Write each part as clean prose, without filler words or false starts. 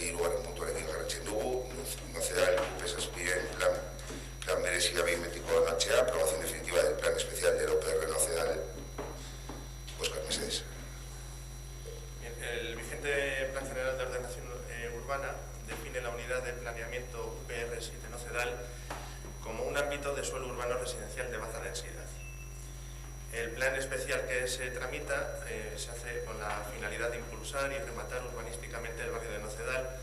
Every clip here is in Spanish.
hirugarren puntuarekin jarraitzen dugu. Nocedal, UP6 plan berezia behin betiko onartzea, aprobación definitiva del plan especial de la UPR Nocedal. Óscar Mesedes. El vigente Plan General de Ordenación Urbana define la unidad de planeamiento UPR7 Nocedal como un ámbito de suelo urbano residencial de baja densidad. El plan especial que se tramita se hace con la finalidad de impulsar y rematar urbanísticamente el barrio de Nocedal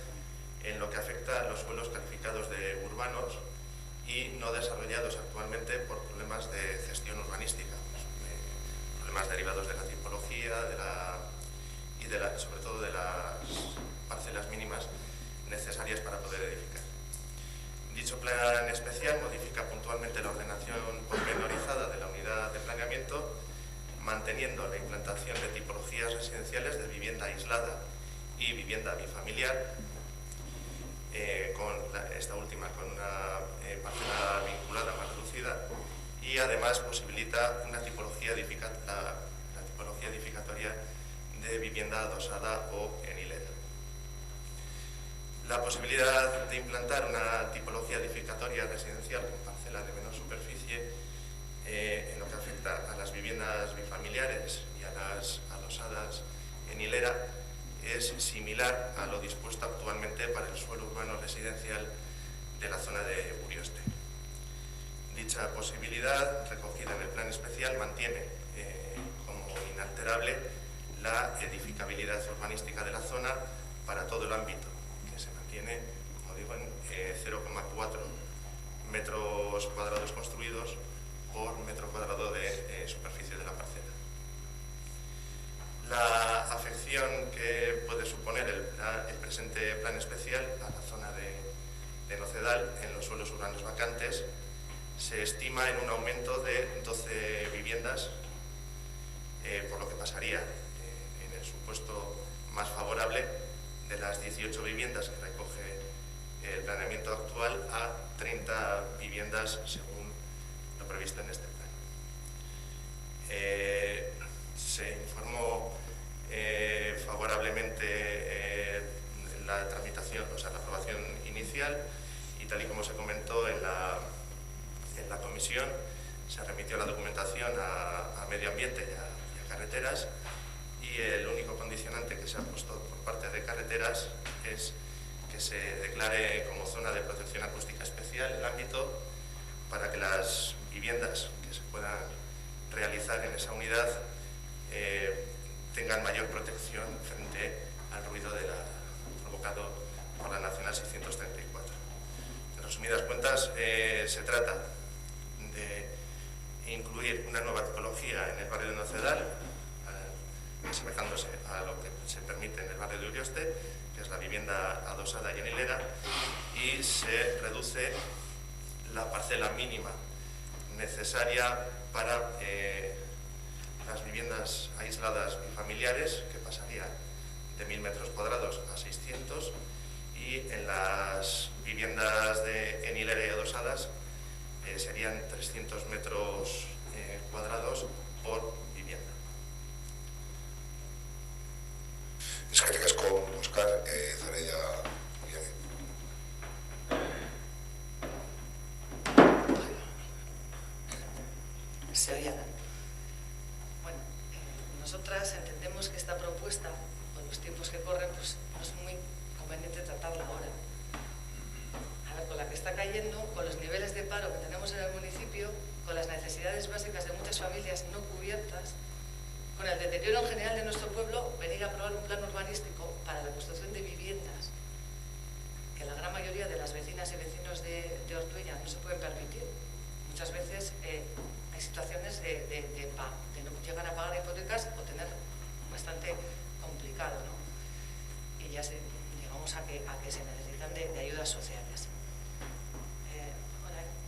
en lo que afecta a los suelos calificados de urbanos y no desarrollados actualmente por problemas de gestión urbanística, problemas derivados de la tipología sobre todo de las parcelas mínimas necesarias para poder edificar. Dicho plan especial modifica puntualmente la ordenación pormenorizada de la unidad de planeamiento, manteniendo la implantación de tipologías residenciales de vivienda aislada y vivienda bifamiliar, esta última con una parcela vinculada más reducida, y además posibilita una tipología edificatoria de vivienda adosada o en hilera. La posibilidad de implantar una tipología edificatoria residencial con parcela de menor superficie en lo que afecta a las viviendas bifamiliares y a las adosadas en hilera es similar a lo dispuesto actualmente para el suelo urbano residencial de la zona de Urioste. Dicha posibilidad, recogida en el plan especial, mantiene como inalterable la edificabilidad urbanística de la zona para todo el ámbito, que se mantiene, como digo, en 0,4 metros cuadrados construidos por metro cuadrado de superficie de la parcela. La afección que puede suponer el presente plan especial a la zona de Nocedal en los suelos urbanos vacantes se estima en un aumento de 12 viviendas, por lo que pasaría en el supuesto más favorable de las 18 viviendas que recoge el planeamiento actual a 30 viviendas según lo previsto en este plan. Se informó favorablemente la tramitación, o sea, la aprobación inicial, y tal y como se comentó en la comisión, se remitió la documentación a Medio Ambiente y a Carreteras, y el único condicionante que se ha puesto por parte de Carreteras es que se declare como zona de protección acústica especial el ámbito para que las viviendas que se puedan realizar en esa unidad tengan mayor protección frente al ruido provocado por la Nacional 634. En resumidas cuentas, se trata de incluir una nueva tipología en el barrio de Nocedal, asemejándose a lo que se permite en el barrio de Urioste, que es la vivienda adosada y en hilera, y se reduce la parcela mínima necesaria para las viviendas aisladas bifamiliares, que pasaría de 1000 metros cuadrados a 600, y en las viviendas en hilera y adosadas serían 300 metros cuadrados por vivienda. Eskerrik asko, Óscar, Zarella. Se oye. Bueno, nosotras entendemos que esta propuesta, con los tiempos que corren, pues no es muy conveniente tratarla ahora. A ver, con la que está cayendo, con los niveles de paro que tenemos en el municipio, con las necesidades básicas de muchas familias no cubiertas, con el deterioro en general de nuestro pueblo, venir a aprobar un plan urbanístico para la construcción de viviendas que la gran mayoría de las vecinas y vecinos de Ortuella no se pueden permitir. Muchas veces hay situaciones de no llegar a pagar hipotecas o tener bastante complicado, ¿no? Y ya llegamos a que se necesitan de ayudas sociales.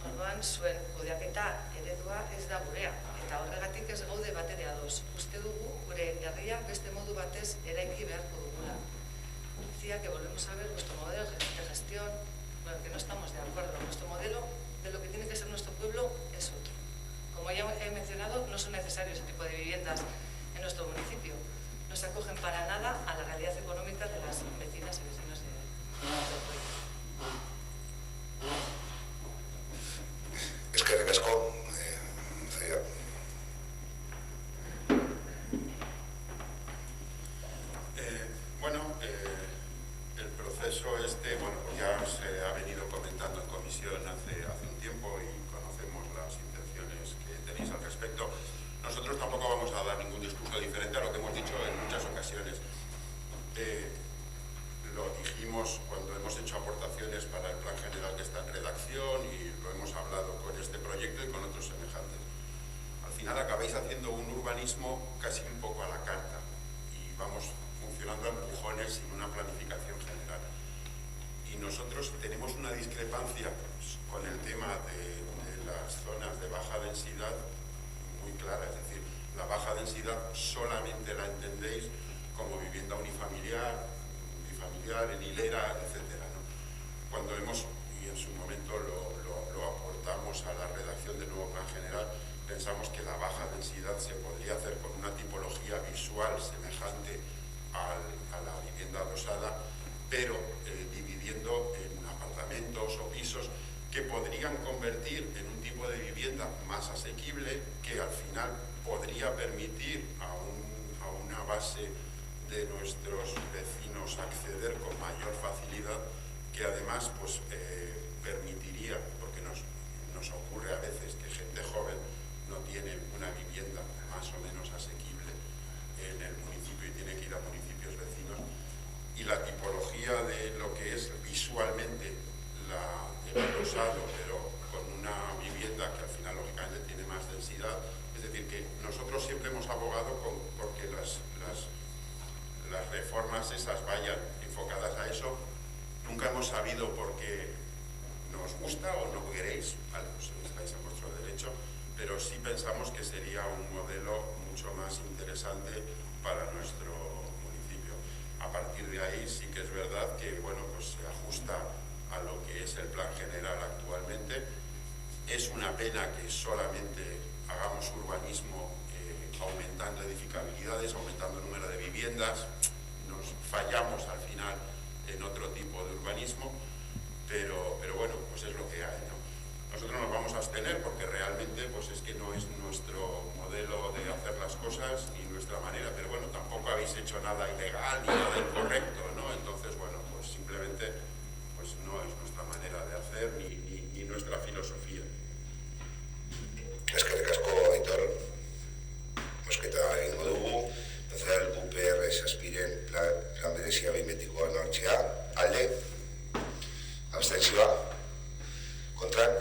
Orduan, zuen kudeaketa eredua ez da gurea, eta horregatik ez gaude batere ados. Uste dugu gure herria beste modu batez eraiki beharko dugula. Decía que volvemos a ver nuestro modelo de gestión, bueno, que no estamos de acuerdo. Nuestro modelo de lo que tiene que ser nuestro pueblo es otro. Como ya he mencionado, no son necesarios ese tipo de viviendas en nuestro municipio. No se acogen para nada a la realidad económica de las vecinas y vecinos urbanismo casi un poco a la carta y vamos funcionando a empujones sin una planificación general. Y nosotros tenemos una discrepancia pues, con el tema de las zonas de baja densidad muy clara, es decir, la baja densidad solamente la entendéis como vivienda unifamiliar, en hilera, etcétera, ¿no? Cuando hemos, y en su momento lo aportamos a la redacción del nuevo plan general, pensamos que la baja densidad se podría hacer con una tipología visual semejante a la vivienda adosada, pero dividiendo en apartamentos o pisos que podrían convertir en un tipo de vivienda más asequible, que al final podría permitir a una base de nuestros vecinos acceder con mayor facilidad, que además pues, permitiría, porque nos ocurre a veces que gente joven no tiene una vivienda más o menos asequible en el municipio y tiene que ir a municipios vecinos, y la tipología de lo que es visualmente el adosado, pero con una vivienda que al final lógicamente tiene más densidad. Es decir, que nosotros siempre hemos abogado porque las reformas esas vayan enfocadas a eso. Nunca hemos sabido por qué nos gusta o no queréis, vale, pues estáis en vuestro derecho, pero sí pensamos que sería un modelo mucho más interesante para nuestro municipio. A partir de ahí sí que es verdad que bueno, pues se ajusta a lo que es el plan general actualmente. Es una pena que solamente hagamos urbanismo aumentando edificabilidades, aumentando el número de viviendas. Nos fallamos al final en otro tipo de urbanismo, pero bueno, pues es lo que hay, ¿no? Nosotros nos vamos a abstener porque realmente pues es que no es nuestro modelo de hacer las cosas ni nuestra manera, pero bueno, tampoco habéis hecho nada ilegal ni nada incorrecto, ¿no? Entonces, bueno, pues simplemente pues no es nuestra manera de hacer ni nuestra filosofía. Eskerrik asko, Aitor. Mosketa egingo dugu, bezala UPR zazpiren plan berezia behin betikoa onartzea, alde, abstentzioa, kontran,